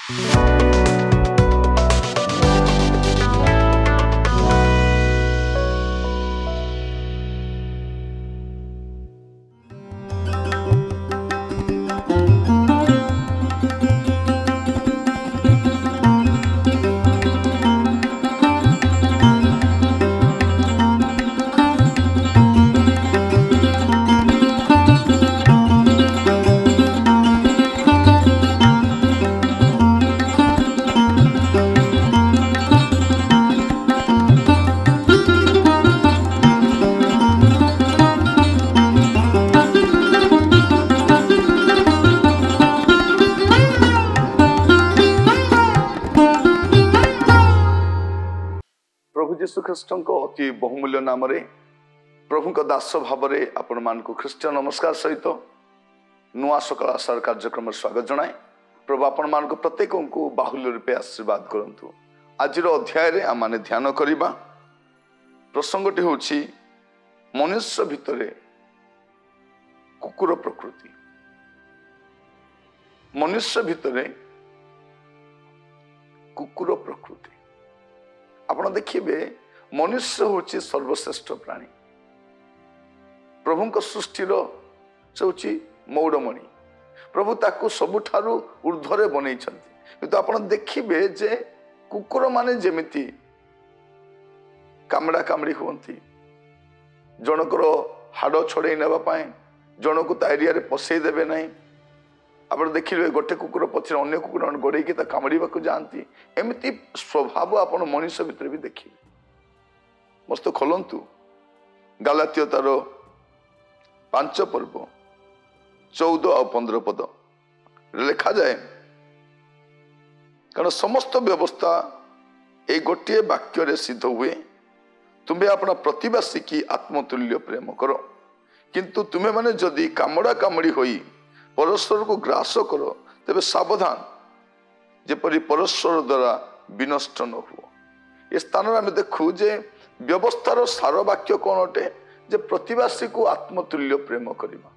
प्रभु जीशु ख्रीष्ट अति बहुमूल्य नाम प्रभु दास भाव में आपण मान ख्रीष्टियन नमस्कार सहित नुआ सकाल आशार कार्यक्रम स्वागत जनाए। प्रभु आपण मान प्रत्येक को बाहुल्य रूपे आशीर्वाद करंतु। आज अध्याय आम मैंने ध्यान करवा प्रसंगटी हूँ मनुष्य भितर कुकुर प्रकृति। मनुष्य भितर कुकुर प्रकृति आपण देखिए मनुष्य हूँ सर्वश्रेष्ठ प्राणी। प्रभु सृष्टिर से हूँ मौड़मणि। प्रभु ताकू सबुठारु ऊर्ध्वरे बनई किंतु आपण देखिए जे कुकुर माने जेमिति कामड़ा कामड़ी हुंती जनकर हाड़ छड़े नापी जन को एरिया पसई देवे ना। आप देखिए गोटे कुकुर पछे अन्य कुकुर गोड़े कामड़ा जाती एमती स्वभाव आप मनुष्य भितर भी देखिए। मस्त खोलंतु गलातिय तार 5 पर्व 14 और 15 पद लिखा जाए कारण समस्त व्यवस्था एक गोटे वाक्य सिद्ध हुए तुम्हें अपना प्रतिवासी की आत्मतुल्य प्रेम करो किंतु तुम्हें माने जदि कामड़ा कामड़ी होई परस्पर को ग्रास करो तेरे सावधान जेपरी परस्पर द्वारा विनष्ट न हो। ये स्थान आम देखू जे व्यवस्थार सार वाक्य कौन अटे जे प्रतिवासी को आत्मतुल्य प्रेम करवा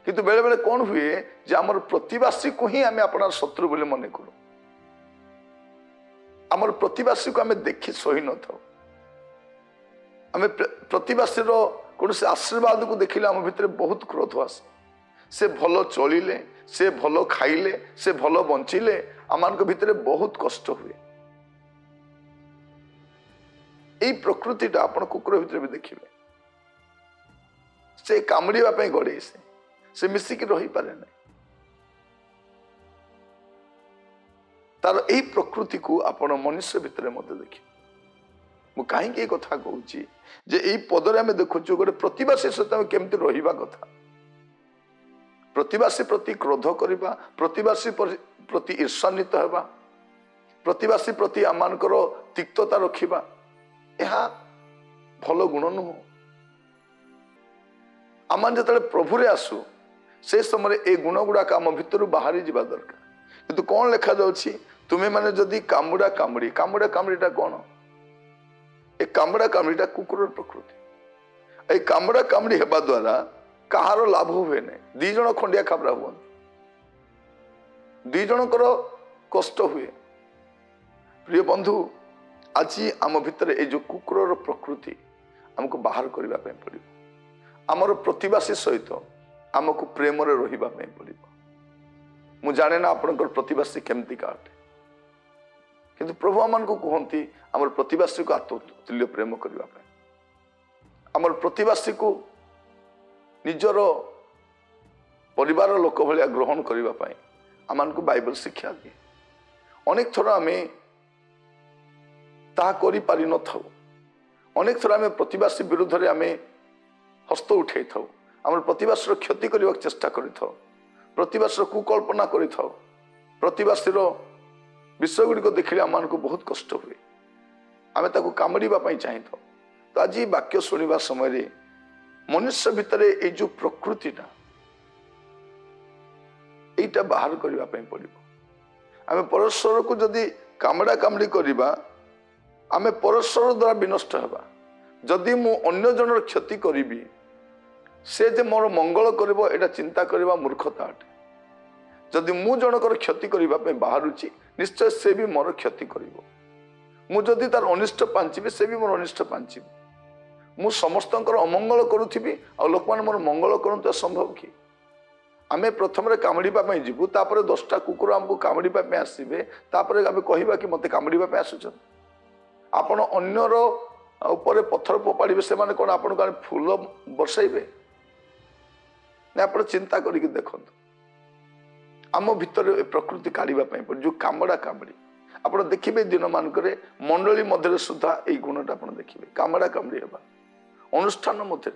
किंतु बेले बेले कौन हुए जे आमर प्रतिवासी को ही आम अपना शत्रु बोले मन करूँ। आमर प्रतिवासी को आम देखी सही न था। आम प्रतिवासी कौन से आशीर्वाद को देखिले आम भितर बहुत क्रोध आसे। से भल चलिले से भल खाइले से भल बंचिले आम भितर बहुत कष्ट हुए। यही प्रकृतिटा आप कुकुर भितर भी देखिए से कामुड़ा गड़े से मिसिकी रही पारे ना। तार यही प्रकृति को आपण मनुष्य भितर मत देखिए। मु कहीं कथा कहूँ जे यही पदरे आम देखु गोटे प्रतिवासी सहित केमती रहिबा कथा। प्रतिवासी प्रति क्रोध करवा प्रतिवासी प्रति ईर्षान्वित होगा प्रतिवासी प्रति आमानकर तिक्तता रखिबा यह भल गुण नुह। आम जो प्रभु रे आसु से समय ए गुण गुड़ाक आम भितर बाहरी जा दरकार किंतु कौन लिखा जाउछि तुम्हें माने जदि कामुड़ा कामुड़ी कामुड़ीटा कौन ए कामुड़ा कामुड़ीटा कुकुर प्रकृति। ए कामुड़ा कामुड़ी हेबा द्वारा कहार लाभ हुए नहीं। दी जन खंडिया खाबरा हुआ दी जनकर कष्ट हुए। प्रिय बंधु आज आम भितर ए जो कुकुर प्रकृति आमको बाहर करने पड़ो। आमर प्रतिवासी सहित आमको प्रेम रहिबा पड़ो। मु जाने ना आपनकर प्रतिवासी केमती काटे किंतु प्रभु आम को कहती आमर प्रतिवासी को आत्मतुल्य प्रेम करने आमर प्रतिवासी को निजर परिवार लोक भाया ग्रहण करने आम को बाइबल शिक्षा दिए। अनेक थर आम ता करि न था। अनेक थर आम प्रतिवासी विरुद्ध रे आम हस्त उठे था। आम प्रतिवासी क्षति करने चेष्टा कर प्रतिवासी कुकल्पना कर प्रतिवासी विषय गुड़िक देखिले आम को बहुत कष्ट हुए। आम ताको कामुड़ा चाहे तो आज वाक्य शुणा समय मनुष्य भितर ये जो प्रकृतिटा यहीटा बाहर करने पड़ो। आम परस्पर को जदि कामड़ा कामड़ी करवा आम परस्पर द्वारा विनष्ट होगा। जदि मु अन्य जनर क्षति करी से जे मोर मंगल करिवो एटा चिंता करवा मूर्खता अटे। जदि मु जनकर क्षति करने बाहरुची निश्चय से भी मोर क्षति करिवो। मु जदि तार अनिष्ट पांचिबी से भी मोर अनिष्ट पांचिबी। मु समस्तंकर अमंगल करुथिबी आ लोक मान मोर मंगल करंत संभव कि? आमे प्रथम कामुड़ीबा पई जिबु तापर 10टा कुकुर हमको कामुड़ीबा पई आसीबे तापर आमे कहिबा कि मते कामुड़ीबा पई आसुछन। आपण अन्यर ऊपर पत्थर फोपाड़े से कौन आपण को फूल बरसाइबे ना? आप चिंता करके देखो आम भितर प्रकृति काढ़ापी पड़े जो कामड़ा कामड़ी आप देखिए दिन मानक मंडली मध्य सुधा यही गुणटा आप देखिए कामड़ा कामड़ी होगा अनुष्ठान मध्य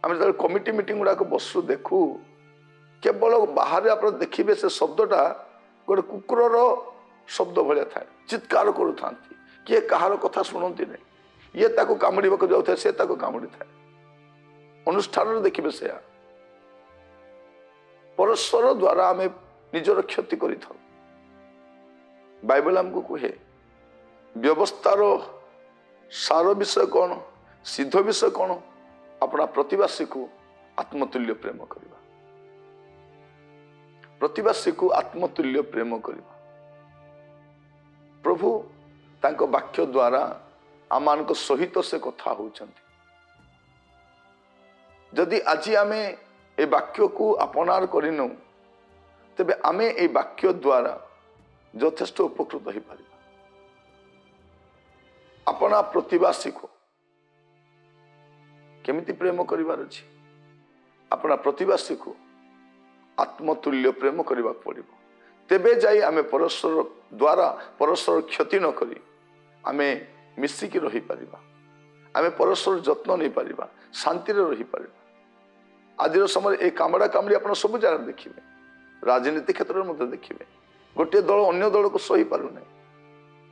आम जो कमिटी मीटिंग गुड़ाक बसु देखू केवल बाहर आप देखिए से शब्दटा गोटे कुकुर शब्द भाया थाए चित्कार करूँ किए कहार कथा शुणती नहीं ये ताको कामुड़ी जाऊे से कामुड़ी थाए अनुष्ठान देखिए से परस्पर द्वारा आम निजर क्षति कर बाइबल आमको कहे व्यवस्थार सार विषय कौन सिद्ध विषय कौन अपना प्रतिवासी को आत्मतुल्य प्रेम करवा। प्रतिवासी को आत्मतुल्य प्रेम करवा। प्रभु तांको वाक्य द्वारा आम सहित से कथा होचंती। जदि आज आमे ए वाक्य को अपनार करिनु तेबे आमे ए वाक्य द्वारा यथेष्ट उपकृत हो पार। अपना प्रतिवासी को केमिति प्रेम करिवार अछि? अपना प्रतिवासी को आत्मतुल्य प्रेम करबा पड़िबो। तेबे जाई आमे परस्पर द्वारा परस्पर क्षति न करी आमे मिसिकी रही पारिबा। आमे परस्पर जत्न नहीं पारिबा, शांति रे रही पारिबा। आज समय ए कामड़ा कामड़ी आप सब जगह देखिए, राजनीति क्षेत्र में देखिए गोटे दल अन्य दल को सही पारु नहीं,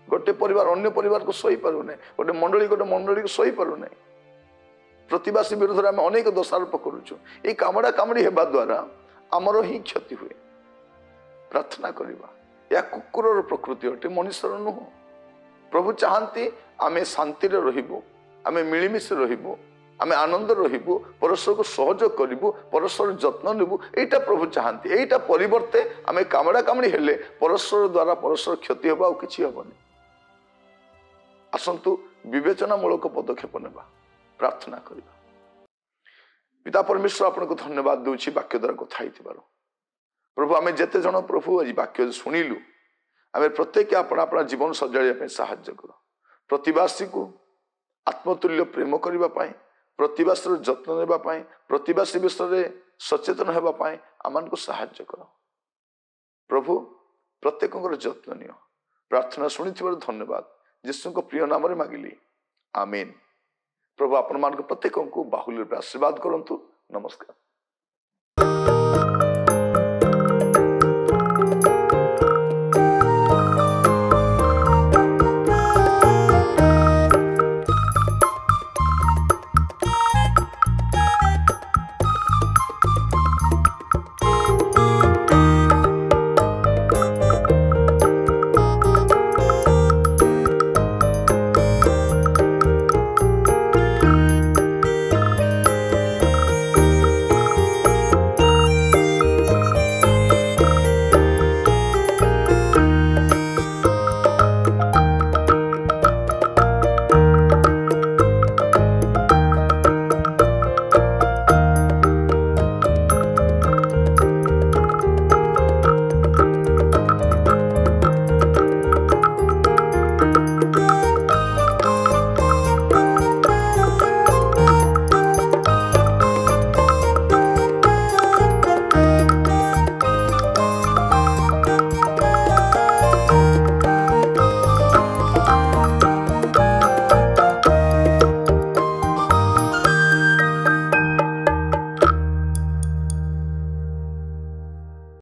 गोटे परिवार अन्य परिवार को सही पारु नहीं, गोटे मंडली को सही पारु नहीं। प्रतिवासी विरुद्ध में अनेक दोषारोप करुचु। ये कामड़ा कामड़ी हेबा द्वारा आमर ही क्षति हुए। प्रार्थना करवा या कुकुर प्रकृति अटे, मनुष्यर नुह। प्रभु चाहती आमे शांति रे रहिबो, आमे मिलिमिशि रहिबो, आमे आनंद रहिबो, परस्पर को सहयोग करिबो, परस्पर जत्न नेबु। एटा प्रभु चाहती। एटा परिवर्ते आमे कामड़ा कामड़ी हेले परस्पर द्वारा परस्पर क्षति होबा और किछि होबनी। आसंतु विवेचनामूलक पदक्षेप नेबा, प्रार्थना करवा। पिता परमेश्वर आपन को धन्यवाद दूची वाक्य द्वारा कथा हिथिबारो। प्रभु आमे जेते जन प्रभु आज वाक्य सुनिलु आमे प्रत्येक अपना अपना जीवन सजाड़िया पे साहाय्य कर। प्रतिवासी को आत्मतुल्य प्रेम करबा पाए, प्रतिवासी जत्न नेबा पाए, प्रतिवासी विषय सचेतन हेबा पाए आमान को साहाय्य कर। प्रभु प्रत्येक जत्न नियो। प्रार्थना शुणिथिबार धन्यवाद। यीशु को प्रिय नाम रे मागिली, आमीन। प्रभु आपण मान प्रत्येक को बाहुल्य आशीर्वाद करंतु। नमस्कार।